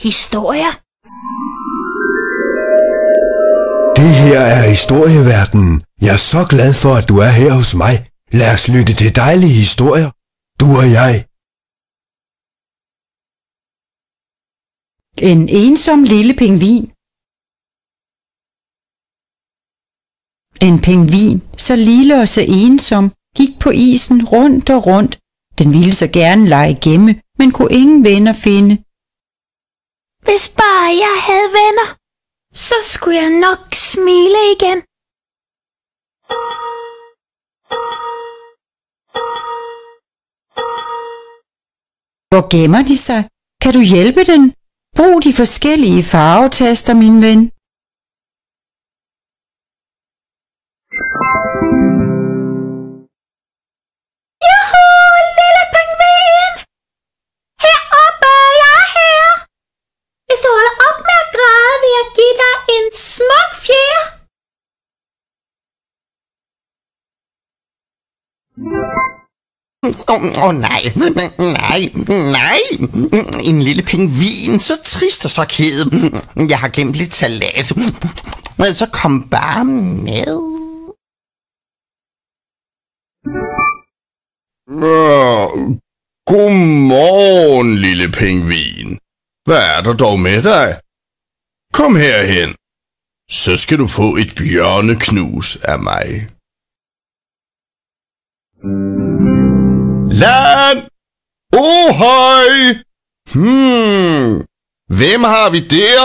historier. Det her er historieverdenen. Jeg er så glad for, at du er her hos mig. Lad os lytte til dejlige historier, du og jeg. En ensom lille pingvin. En pingvin, så lille og så ensom, gik på isen rundt og rundt. Den ville så gerne lege gemme, men kunne ingen venner finde. Hvis bare jeg havde venner, så skulle jeg nok smile igen. Hvor gemmer de sig? Kan du hjælpe den? Brug de forskellige farvetaster, min ven. Juhu, lille pingvin! Heroppe, jeg er her! Hvis du holder op med at græde, vil jeg give dig en smuk fjer. Nej, nej. En lille pingvin, så trist og så ked. Jeg har gemt lidt salat. Så kom bare med. Godmorgen, lille pingvin. Hvad er der dog med dig? Kom herhen. Så skal du få et bjørneknus af mig. Land! Ohøj! Hvem har vi der?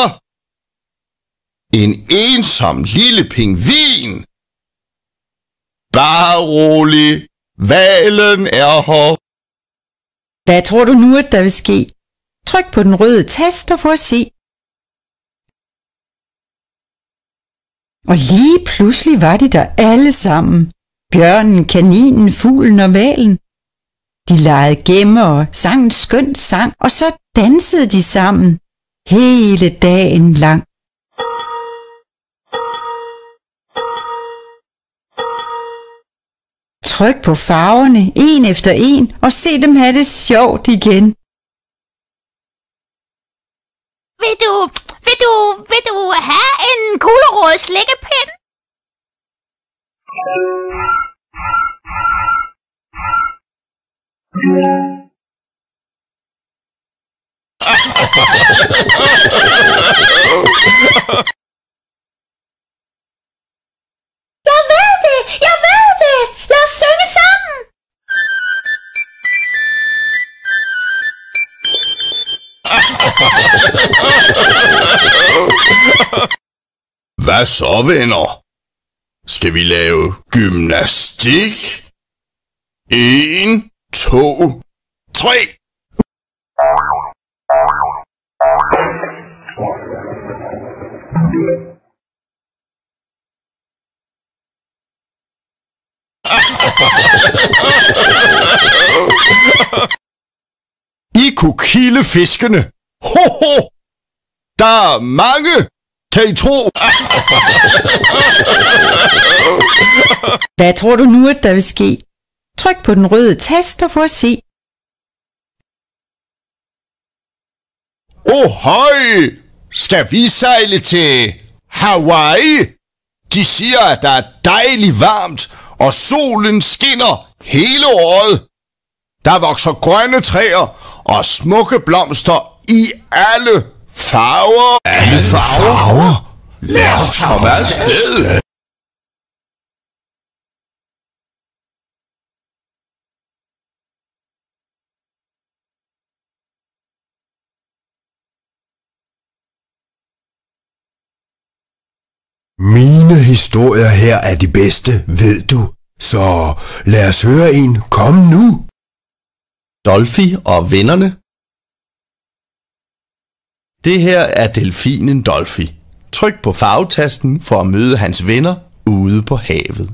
En ensom lille pingvin. Bare rolig. Hvalen er her. Hvad tror du nu, at der vil ske? Tryk på den røde tast og få at se. Og lige pludselig var de der alle sammen. Bjørnen, kaninen, fuglen og hvalen. De legede gemme og sang en skøn sang, og så dansede de sammen hele dagen lang. Tryk på farverne, en efter en, og se dem have det sjovt igen. Vil du have en gulerod slikkepind? Jeg ved det! Lad os synge sammen! Hvad så, venner? Skal vi lave gymnastik? 1, 2, 3. I kunne kilde fiskene. Ho, ho! Der er mange, kan I tro. Hvad tror du nu, at der vil ske? Tryk på den røde tast og få at se. Ohøj! Skal vi sejle til Hawaii? De siger, at der er dejligt varmt, og solen skinner hele året. Der vokser grønne træer og smukke blomster i alle farver. Alle farver? Lad os komme afsted. Mine historier her er de bedste, ved du. Så lad os høre en. Kom nu. Dolphy og vennerne. Det her er delfinen Dolphy. Tryk på farvetasten for at møde hans venner ude på havet.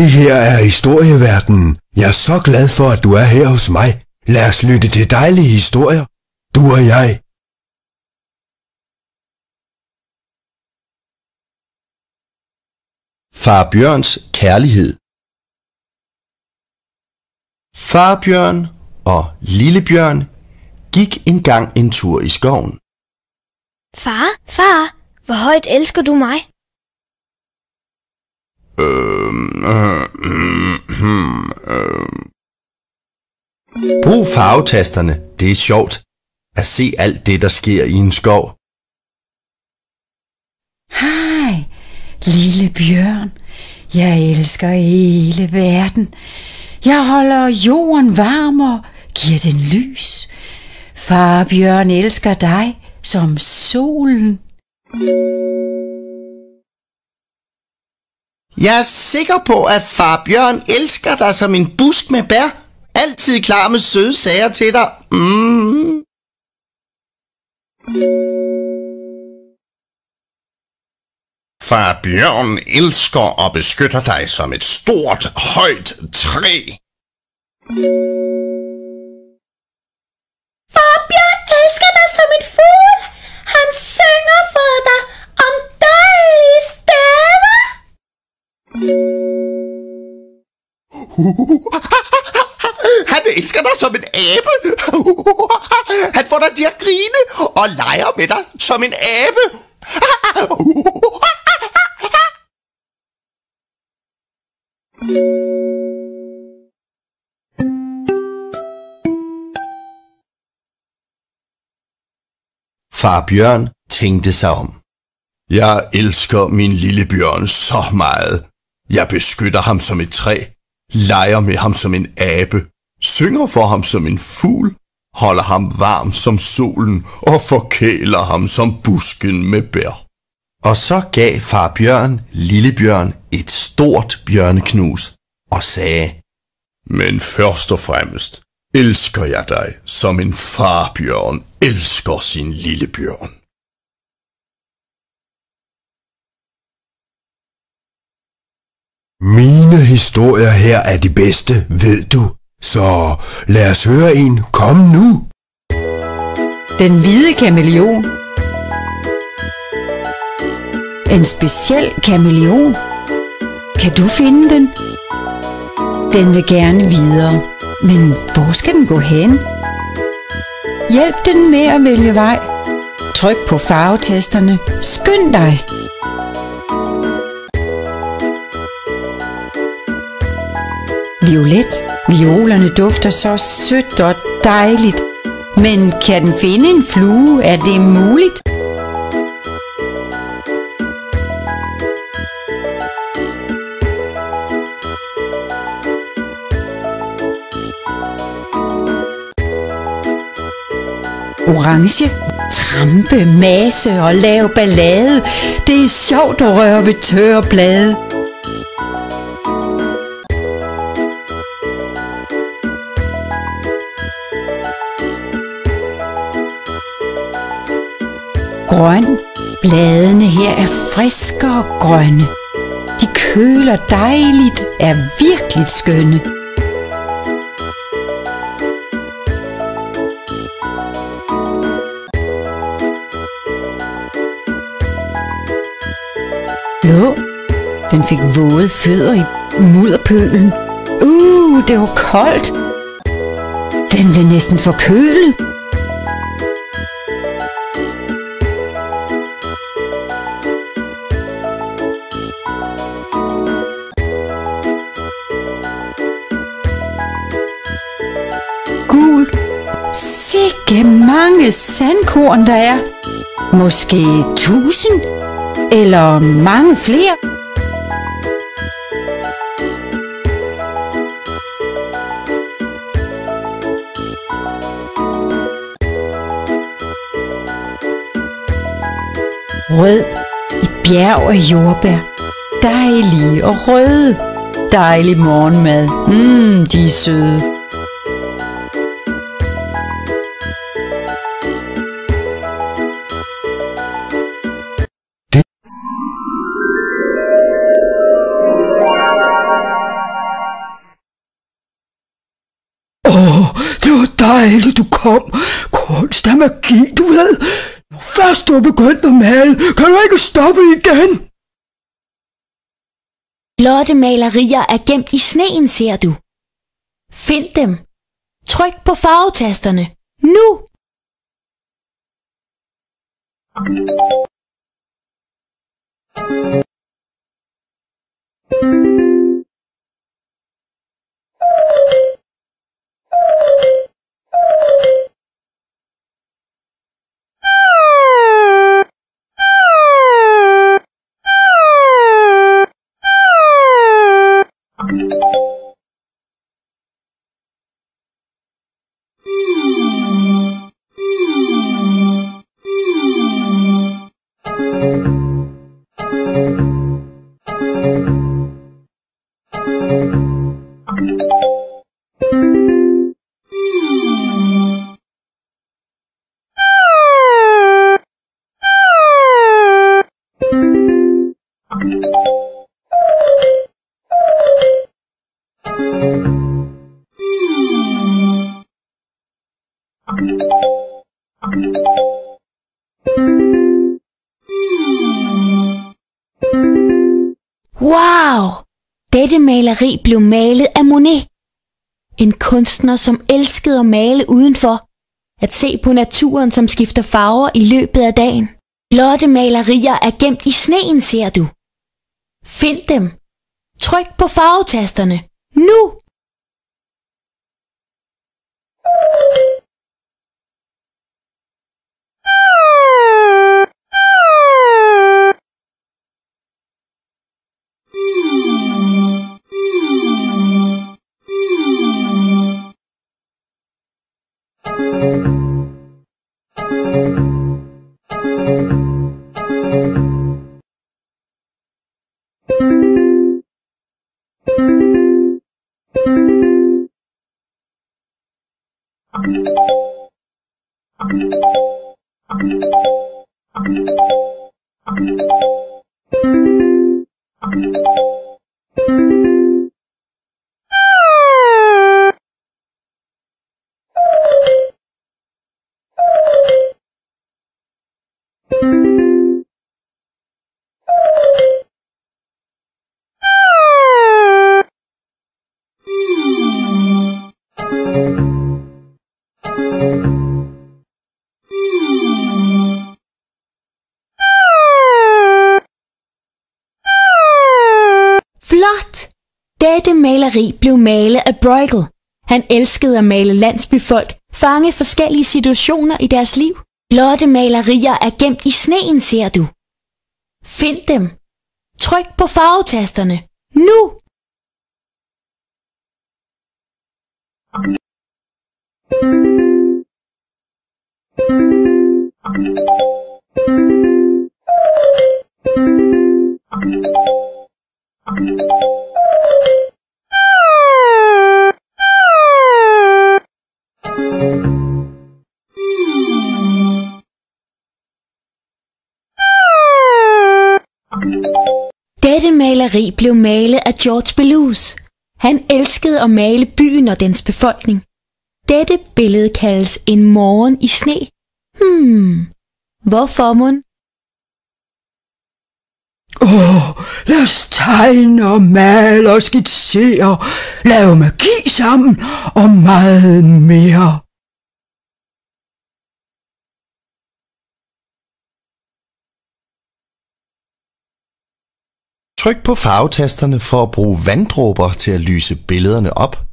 Det her er historieverdenen. Jeg er så glad for, at du er her hos mig. Lad os lytte til dejlige historier, du og jeg. Far Bjørns kærlighed. Far Bjørn og Lille Bjørn gik engang en tur i skoven. Far, hvor højt elsker du mig? Brug farvetasterne. Det er sjovt at se alt det, der sker i en skov. Hej, Lille Bjørn. Jeg elsker hele verden. Jeg holder jorden varm og giver den lys. Far Bjørn elsker dig som solen. Jeg er sikker på, at far Bjørn elsker dig som en busk med bær. Altid klar med søde sager til dig. Far Bjørn elsker og beskytter dig som et stort, højt træ. Far Bjørn elsker dig som en fugl. Han synger for dig om dejlige steder. Han elsker dig som en abe. Han får dig til at grine og leger med dig som en abe. Far Bjørn tænkte sig om. Jeg elsker min lille bjørn så meget. Jeg beskytter ham som et træ, leger med ham som en abe, synger for ham som en fugl, holder ham varm som solen og forkæler ham som busken med bær. Og så gav far Bjørn Lille Bjørn et stort bjørneknus og sagde: Men først og fremmest elsker jeg dig, som en farbjørn elsker sin lille bjørn. Mine historier her er de bedste, ved du. Så lad os høre en. Kom nu. Den hvide kameleon. En speciel kameleon. Kan du finde den? Den vil gerne videre. Men hvor skal den gå hen? Hjælp den med at vælge vej. Tryk på farvetasterne. Skynd dig! Violet. Violerne dufter så sødt og dejligt. Men kan den finde en flue? Er det muligt? Orange. Trampe, mase og lave ballade. Det er sjovt at røre ved tørre blade. Grøn. Bladene her er friske og grønne. De køler dejligt, er virkelig skønne. Blå. Den fik våde fødder i mudderpølen. Det var koldt. Den blev næsten forkølet. Gul. Sikke mange sandkorn der er. Måske 1000 eller mange flere. Rød. Et bjerg af jordbær. Dejlige og røde. Dejlig morgenmad. De er søde. dejligt, du kom. Kunst er magi, du ved. Når først du er begyndt at male, kan du ikke stoppe igen. Flotte malerier er gemt i sneen, ser du. Find dem. Tryk på farvetasterne. Nu! Wow! Dette maleri blev malet af Monet. En kunstner, som elskede at male udenfor. At se på naturen, som skifter farver i løbet af dagen. Flotte malerier er gemt i sneen, ser du. Find dem. Tryk på farvetasterne. Nu! Flot! Dette maleri blev malet af Bruegel. Han elskede at male landsbyfolk, fange forskellige situationer i deres liv. Flotte malerier er gemt i sneen, ser du. Find dem. Tryk på farvetasterne. Nu! Dette maleri blev malet af George Belus. Han elskede at male byen og dens befolkning. Dette billede kaldes En morgen i sne. Hvorfor, mon? Lad os tegne og male og skitsere, lave magi sammen og meget mere. Tryk på farvetasterne for at bruge vanddråber til at lyse billederne op.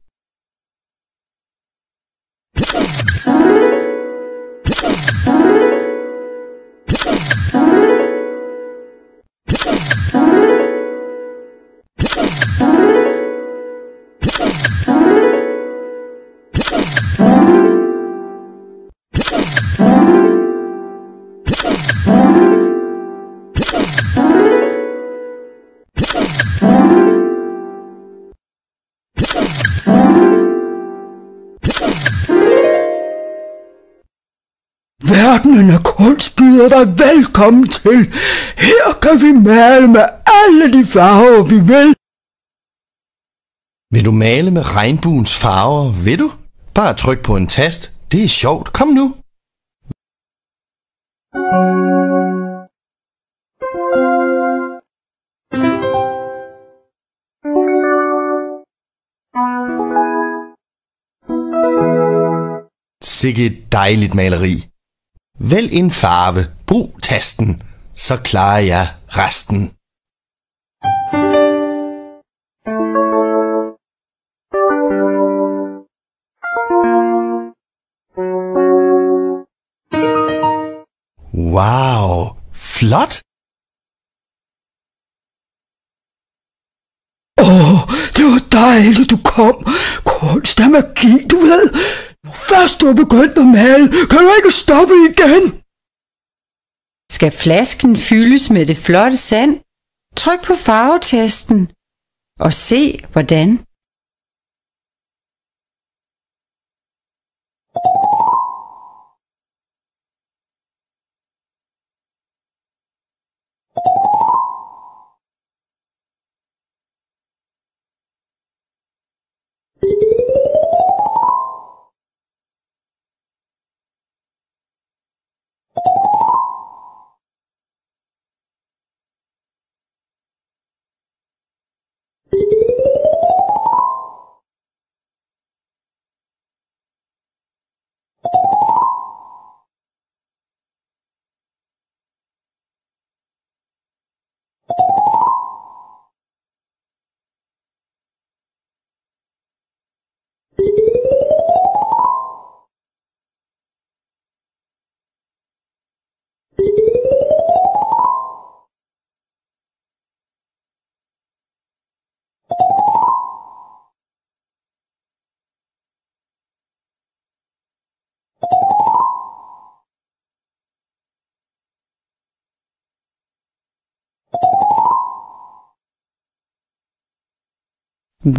Verdenen af kunst byder dig velkommen til. Her kan vi male med alle de farver, vi vil. Vil du male med regnbuens farver, vil du? Bare tryk på en tast, Det er sjovt. Kom nu. Sikke et dejligt maleri. Vælg en farve, brug tasten, så klarer jeg resten. Wow, flot! Det var dejligt, du kom. Kunst er magi, du ved. Når først du er begyndt at male, kan du ikke stoppe igen. Skal flasken fyldes med det flotte sand? Tryk på farvetasten og se hvordan.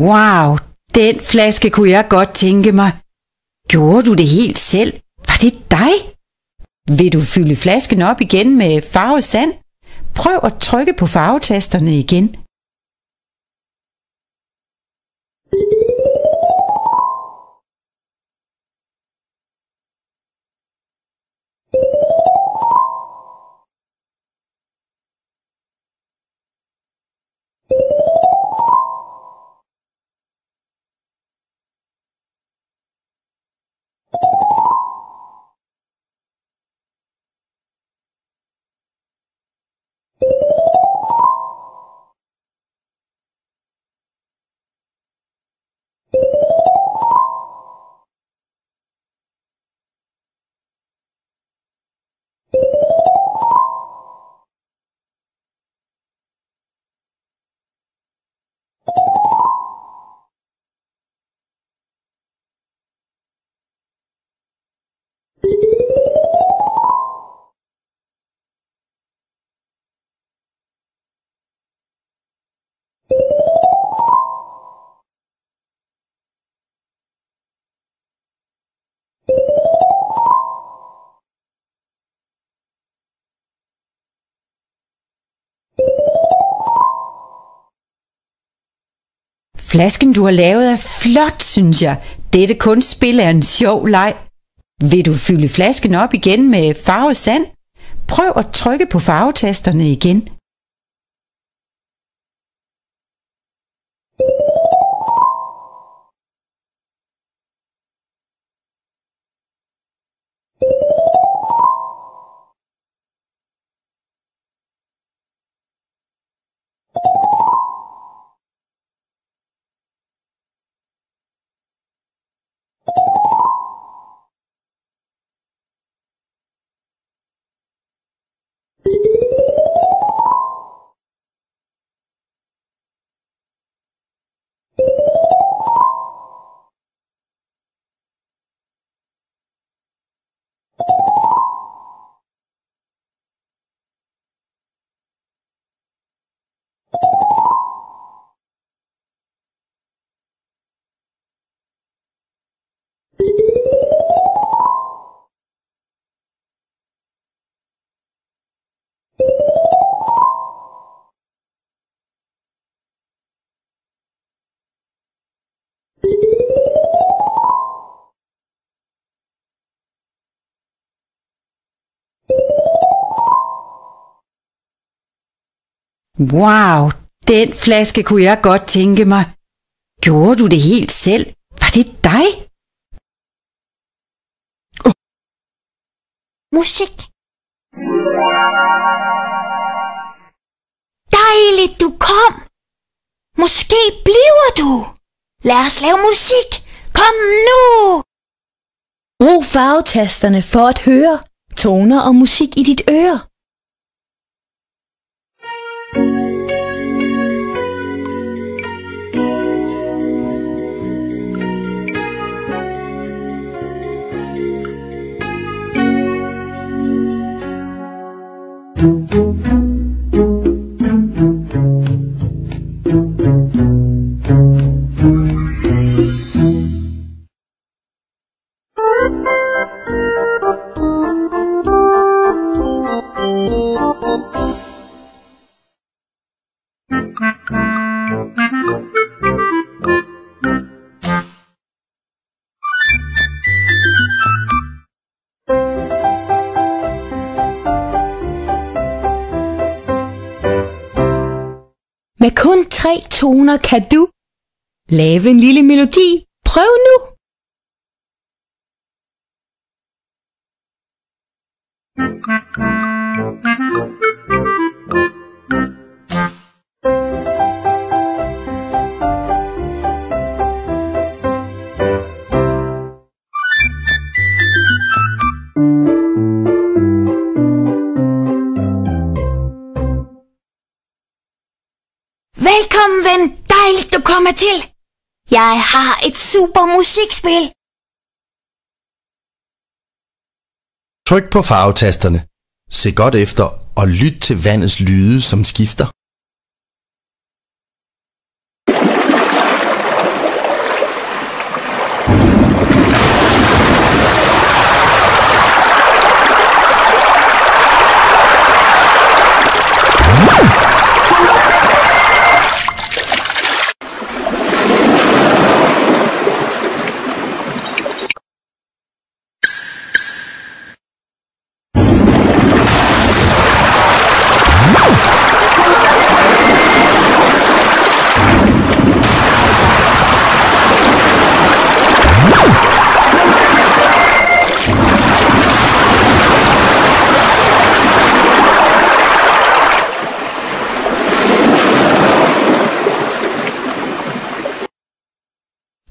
Wow, den flaske kunne jeg godt tænke mig. Gjorde du det helt selv? Var det dig? Vil du fylde flasken op igen med farvet sand? Prøv at trykke på farvetasterne igen. Flasken, du har lavet, er flot, synes jeg. Dette kunstspil er en sjov leg. Vil du fylde flasken op igen med farvet sand? Prøv at trykke på farvetasterne igen. Wow, den flaske kunne jeg godt tænke mig. Gjorde du det helt selv? Var det dig? Musik. Dejligt, du kom. Måske bliver du. Lad os lave musik. Kom nu. Brug farvetasterne for at høre toner og musik i dit øre. Med kun 3 toner kan du lave en lille melodi. Prøv nu! Velkommen, ven. Dejligt, du kommer til. Jeg har et super musikspil. Tryk på farvetasterne. Se godt efter og lyt til vandets lyde, som skifter.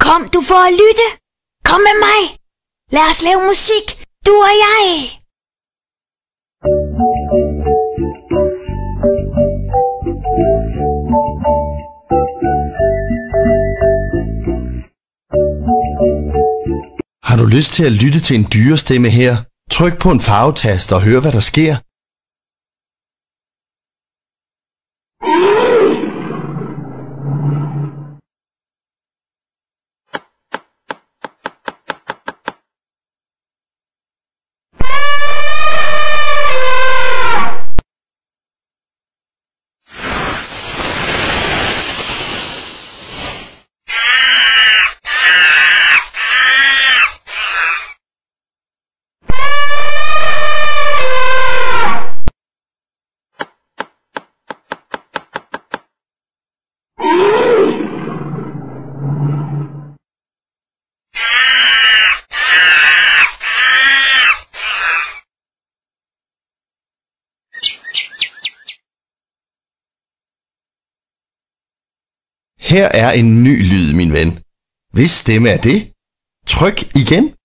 Kom, du får at lytte. Kom med mig. Lad os lave musik, du og jeg. Har du lyst til at lytte til en dyrestemme her? Tryk på en farvetast og hør, hvad der sker. Her er en ny lyd, min ven. Hvis stemme er det? Tryk igen.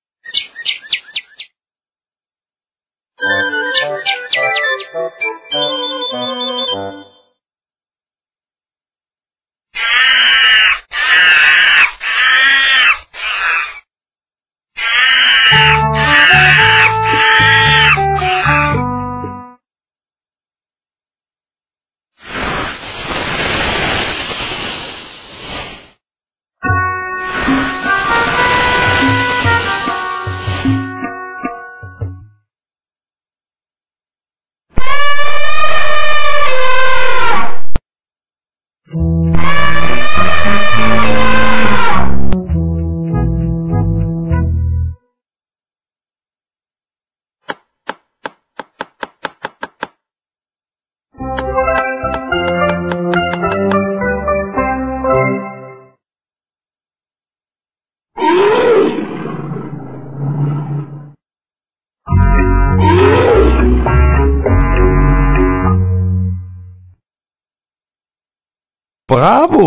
Bravo!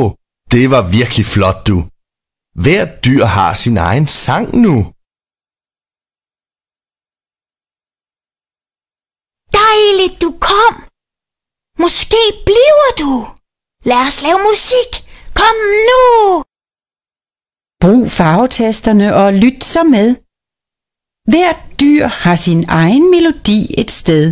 Det var virkelig flot, du. Hvert dyr har sin egen sang nu. Dejligt, du kom. Måske bliver du. Lad os lave musik. Kom nu! Brug farvetasterne og lyt så med. Hvert dyr har sin egen melodi et sted.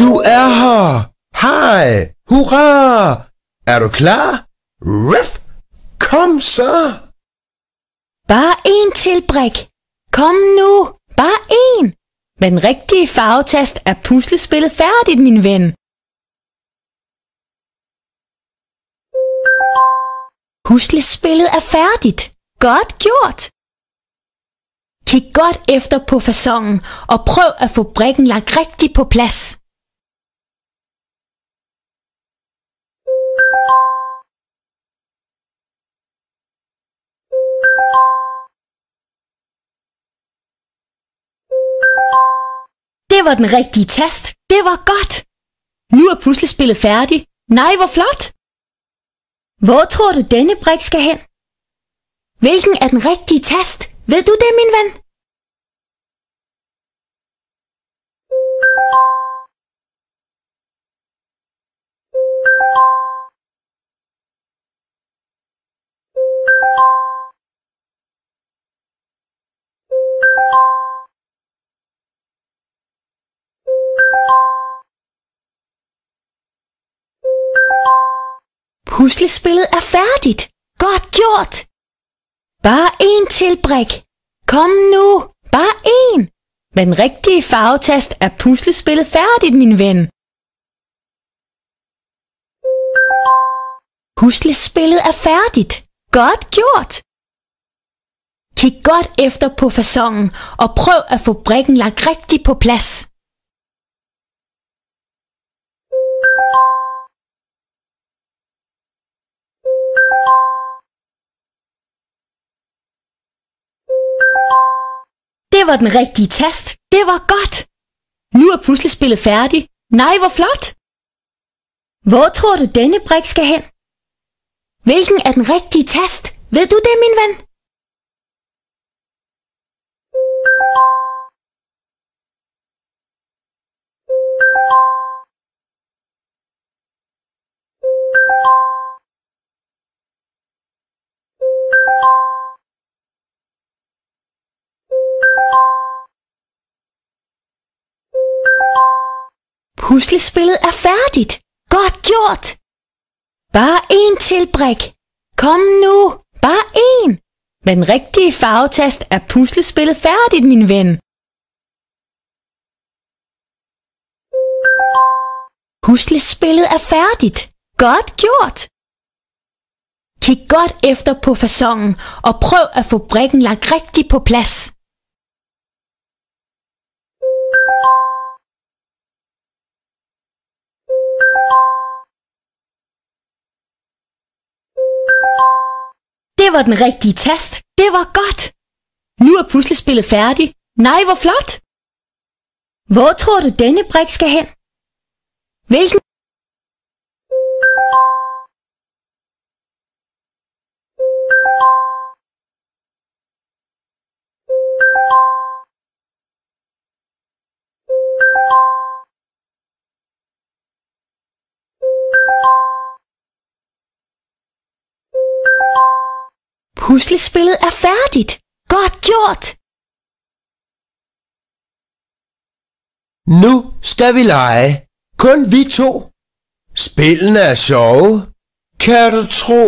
Du er her! Hej! Hurra! Er du klar? Ruff! Kom så! Bare en til, Brik. Kom nu. Bare en. Med den rigtige farvetast er puslespillet færdigt, min ven. Puslespillet er færdigt. Godt gjort. Kig godt efter på faconen og prøv at få brikken lagt rigtigt på plads. Det var den rigtige tast. Det var godt. Nu er puslespillet færdigt. Nej, hvor flot. Hvor tror du denne brik skal hen? Hvilken er den rigtige tast? Ved du det, min ven? Puslespillet er færdigt. Godt gjort. Bare en til, Brik. Kom nu. Bare en. Med den rigtige farvetast er puslespillet færdigt, min ven. Puslespillet er færdigt. Godt gjort. Kig godt efter på faconen og prøv at få brikken lagt rigtigt på plads. Det var den rigtige tast. Det var godt. Nu er puslespillet færdigt. Nej, hvor flot. Hvor tror du denne brik skal hen? Hvilken er den rigtige tast? Ved du det, min ven? Puslespillet er færdigt. Godt gjort. Bare en til, Brik. Kom nu. Bare én. Med den rigtige farvetast er puslespillet færdigt, min ven. Puslespillet er færdigt. Godt gjort. Kig godt efter på faconen og prøv at få brikken lagt rigtigt på plads. Det var den rigtige tast. Det var godt. Nu er puslespillet færdigt. Nej, hvor flot. Hvor tror du denne brik skal hen? Hvilken? Puslespillet er færdigt. Godt gjort. Nu skal vi lege. Kun vi to. Spillene er sjove. Kan du tro?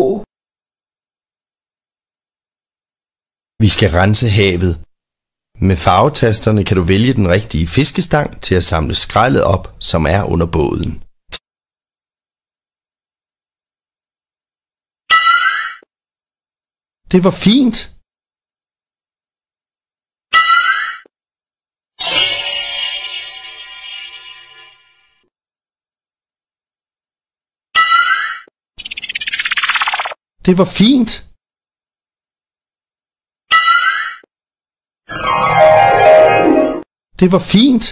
Vi skal rense havet. Med farvetasterne kan du vælge den rigtige fiskestang til at samle skraldet op, som er under båden. Det var fint. Det var fint. Det var fint.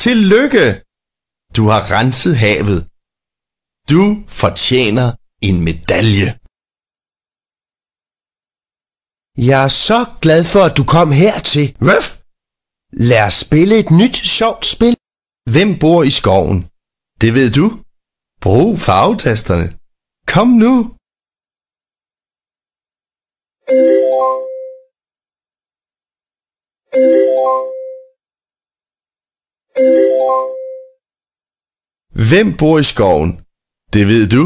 Tillykke! Du har renset havet. Du fortjener en medalje. Jeg er så glad for, at du kom hertil. Ruff! Lad os spille et nyt sjovt spil. Hvem bor i skoven? Det ved du. Brug farvetasterne. Kom nu! Hvem bor i skoven? Det ved du.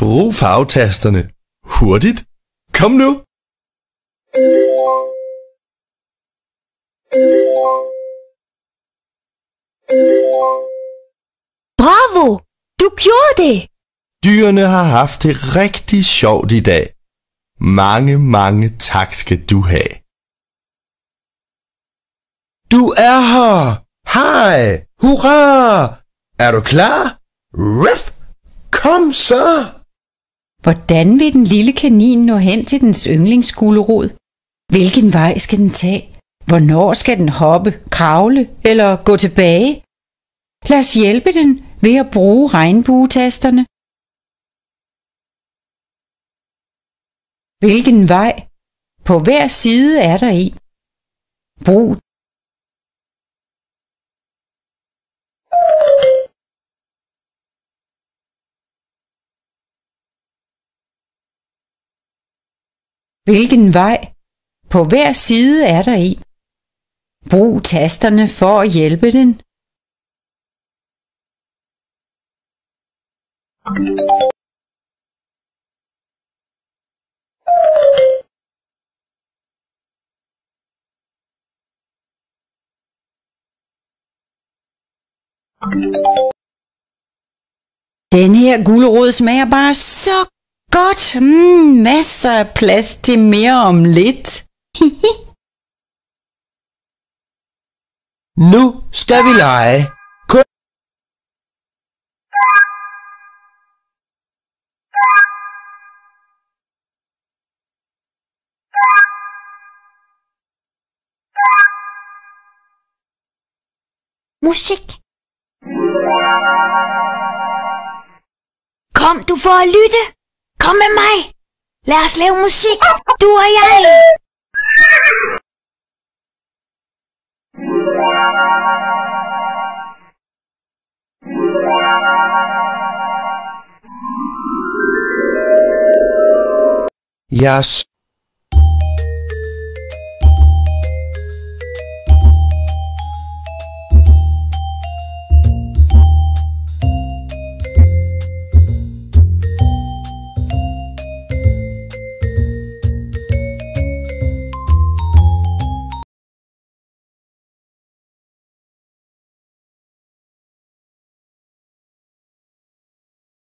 Brug farvetasterne. Hurtigt. Kom nu! Bravo! Du gjorde det! Dyrene har haft det rigtig sjovt i dag. Mange tak skal du have. Du er her! Hej! Hurra! Er du klar? Ruff! Kom så! Hvordan vil den lille kanin nå hen til dens yndlingsgulerod? Hvilken vej skal den tage? Hvornår skal den hoppe, kravle eller gå tilbage? Lad os hjælpe den ved at bruge regnbuetasterne. Hvilken vej? På hver side er der en. Brug. Hvilken vej? På hver side er der en. Brug tasterne for at hjælpe den. Den her gulerod smager bare så godt. Masser af plads til mere om lidt. Nu skal vi lege. Musik. Kom, du får at lytte. Kom med mig. Lad os lave musik. Du og jeg. Jeg